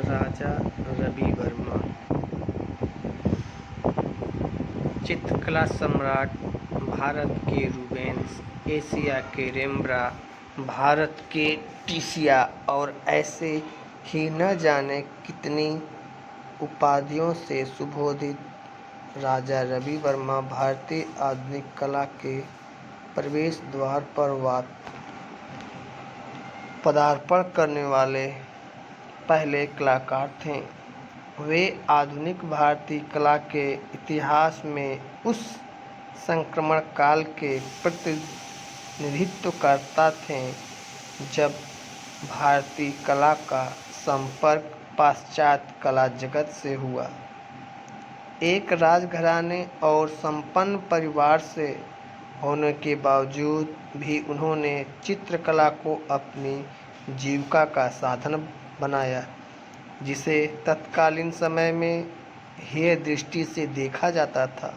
राजा रवि वर्मा चित्रकला सम्राट, भारत के रूबेंस, एशिया के रेम्ब्रांड, भारत के टिसिया और ऐसे ही न जाने कितनी उपाधियों से सुशोभित राजा रवि वर्मा भारतीय आधुनिक कला के प्रवेश द्वार पर पदार्पण करने वाले पहले कलाकार थे। वे आधुनिक भारतीय कला के इतिहास में उस संक्रमण काल के प्रतिनिधित्व करता थे जब भारतीय कला का संपर्क पाश्चात्य कला जगत से हुआ। एक राजघराने और संपन्न परिवार से होने के बावजूद भी उन्होंने चित्रकला को अपनी जीविका का साधन बनाया, जिसे तत्कालीन समय में हेय दृष्टि से देखा जाता था।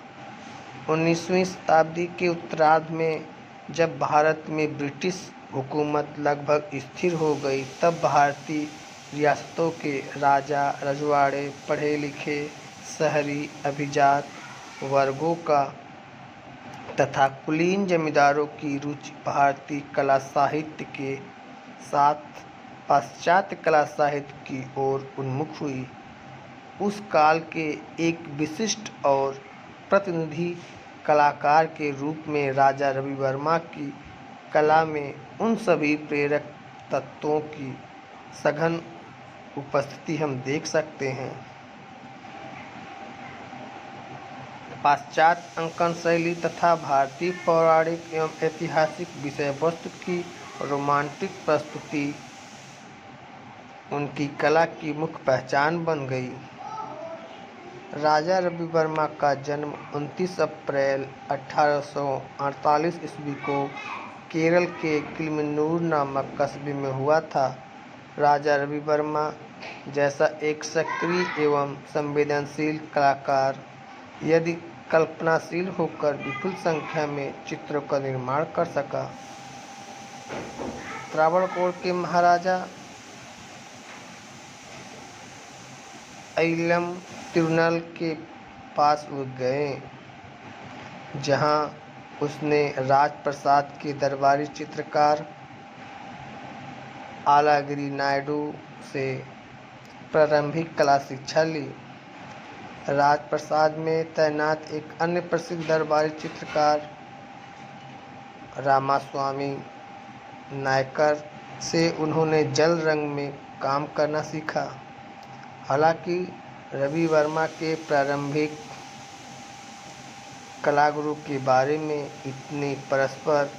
19वीं शताब्दी के उत्तरार्ध में जब भारत में ब्रिटिश हुकूमत लगभग स्थिर हो गई, तब भारतीय रियासतों के राजा रजवाड़े, पढ़े लिखे शहरी अभिजात वर्गों का तथा कुलीन जमींदारों की रुचि भारतीय कला साहित्य के साथ पाश्चात्य कला साहित्य की ओर उन्मुख हुई। उस काल के एक विशिष्ट और प्रतिनिधि कलाकार के रूप में राजा रवि वर्मा की कला में उन सभी प्रेरक तत्वों की सघन उपस्थिति हम देख सकते हैं। पाश्चात्य अंकन शैली तथा भारतीय पौराणिक एवं ऐतिहासिक विषय वस्तु की रोमांटिक प्रस्तुति उनकी कला की मुख्य पहचान बन गई। राजा रवि वर्मा का जन्म 29 अप्रैल 1848 ईस्वी को केरल के किलिमन्नूर नामक कस्बे में हुआ था। राजा रवि वर्मा जैसा एक सक्रिय एवं संवेदनशील कलाकार यदि कल्पनाशील होकर विपुल संख्या में चित्रों का निर्माण कर सका। त्रावणकोर के महाराजा अय्यलम तिरुनाल के पास वो गए, जहां उसने राजप्रसाद के दरबारी चित्रकार आलागिरी नायडू से प्रारंभिक कला शिक्षा ली। राजप्रसाद में तैनात एक अन्य प्रसिद्ध दरबारी चित्रकार रामास्वामी नायकर से उन्होंने जल रंग में काम करना सीखा। हालांकि रवि वर्मा के प्रारंभिक कलागुरु के बारे में इतनी परस्पर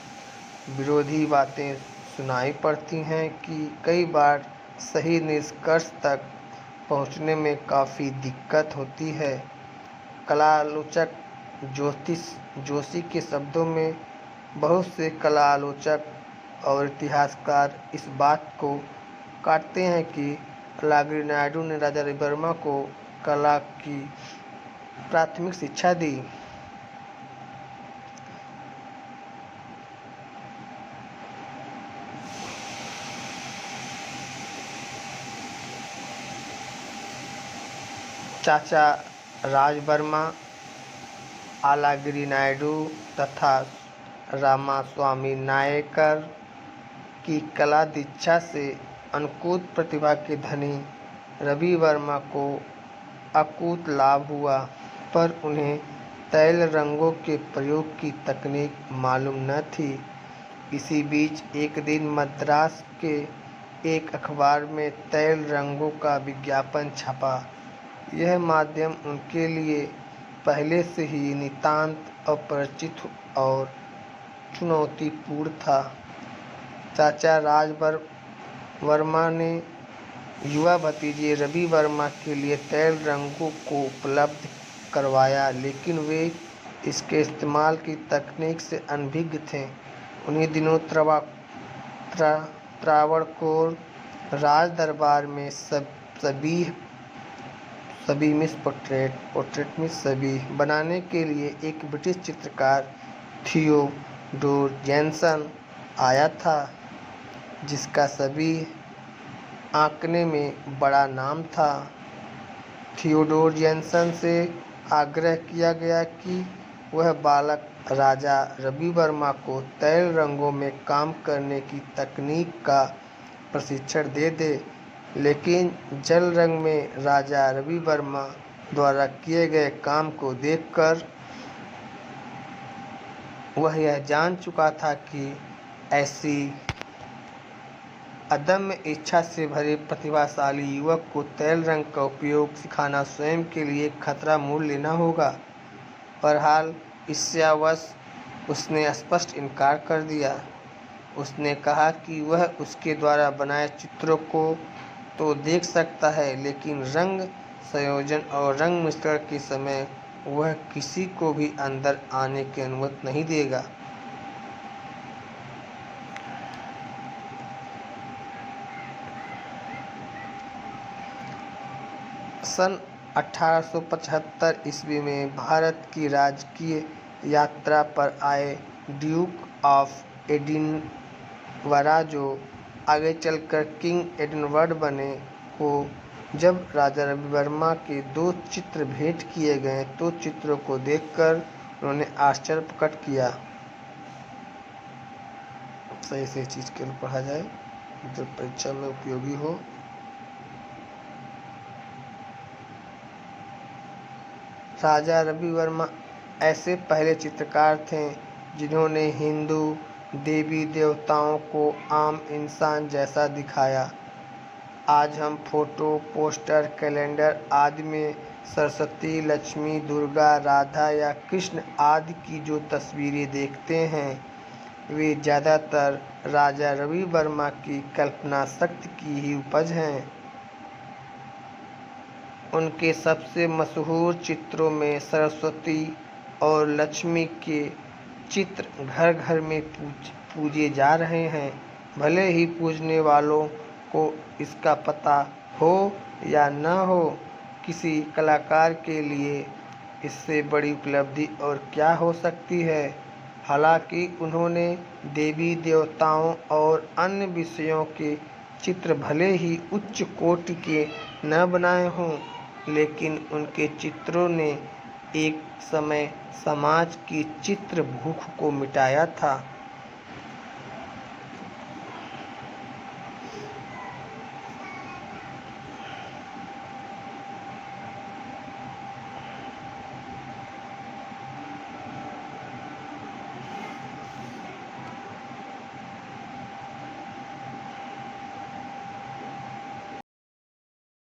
विरोधी बातें सुनाई पड़ती हैं कि कई बार सही निष्कर्ष तक पहुंचने में काफ़ी दिक्कत होती है। कलालोचक ज्योतिष जोशी के शब्दों में, बहुत से कलालोचक और इतिहासकार इस बात को काटते हैं कि आलागिरी नायडू ने राजा रवि वर्मा को कला की प्राथमिक शिक्षा दी। चाचा राज वर्मा आलागिरी नायडू तथा रामास्वामी नायकर की कला दीक्षा से अनकूत प्रतिभा के धनी रवि वर्मा को अकूत लाभ हुआ, पर उन्हें तैल रंगों के प्रयोग की तकनीक मालूम न थी। इसी बीच एक दिन मद्रास के एक अखबार में तैल रंगों का विज्ञापन छपा। यह माध्यम उनके लिए पहले से ही नितांत अपरिचित और चुनौतीपूर्ण था। चाचा राज वर्मा ने युवा भतीजे रवि वर्मा के लिए तैल रंगों को उपलब्ध करवाया, लेकिन वे इसके इस्तेमाल की तकनीक से अनभिज्ञ थे। उन्हीं दिनों त्रावणकोर राज दरबार में सबीमिस पोर्ट्रेट में सबीह बनाने के लिए एक ब्रिटिश चित्रकार थियोडोर जेनसन आया था, जिसका सबीह आंकने में बड़ा नाम था। थियोडोर जेनसन से आग्रह किया गया कि वह बालक राजा रवि वर्मा को तैल रंगों में काम करने की तकनीक का प्रशिक्षण दे दे, लेकिन जल रंग में राजा रवि वर्मा द्वारा किए गए काम को देखकर वह यह जान चुका था कि ऐसी अदम्य इच्छा से भरे प्रतिभाशाली युवक को तैल रंग का उपयोग सिखाना स्वयं के लिए खतरा मोल लेना होगा। बहरहाल ईर्ष्यावश उसने स्पष्ट इनकार कर दिया। उसने कहा कि वह उसके द्वारा बनाए चित्रों को तो देख सकता है, लेकिन रंग संयोजन और रंग मिश्रण के समय वह किसी को भी अंदर आने की अनुमति नहीं देगा। सन 1875 ईस्वी में भारत की राजकीय यात्रा पर आए ड्यूक ऑफ एडिनबरा, जो आगे चलकर किंग एडवर्ड बने, को जब राजा रवि वर्मा के 2 चित्र भेंट किए गए तो चित्रों को देखकर उन्होंने आश्चर्य प्रकट किया। सही से चीज के लिए पढ़ा जाए जो परीक्षा में उपयोगी हो। राजा रवि वर्मा ऐसे पहले चित्रकार थे जिन्होंने हिंदू देवी देवताओं को आम इंसान जैसा दिखाया। आज हम फोटो, पोस्टर, कैलेंडर आदि में सरस्वती, लक्ष्मी, दुर्गा, राधा या कृष्ण आदि की जो तस्वीरें देखते हैं, वे ज़्यादातर राजा रवि वर्मा की कल्पना शक्ति की ही उपज हैं। उनके सबसे मशहूर चित्रों में सरस्वती और लक्ष्मी के चित्र घर घर में पूजे जा रहे हैं। भले ही पूजने वालों को इसका पता हो या न हो, किसी कलाकार के लिए इससे बड़ी उपलब्धि और क्या हो सकती है। हालांकि उन्होंने देवी देवताओं और अन्य विषयों के चित्र भले ही उच्च कोटि के न बनाए हों, लेकिन उनके चित्रों ने एक समय समाज की चित्र भूख को मिटाया था।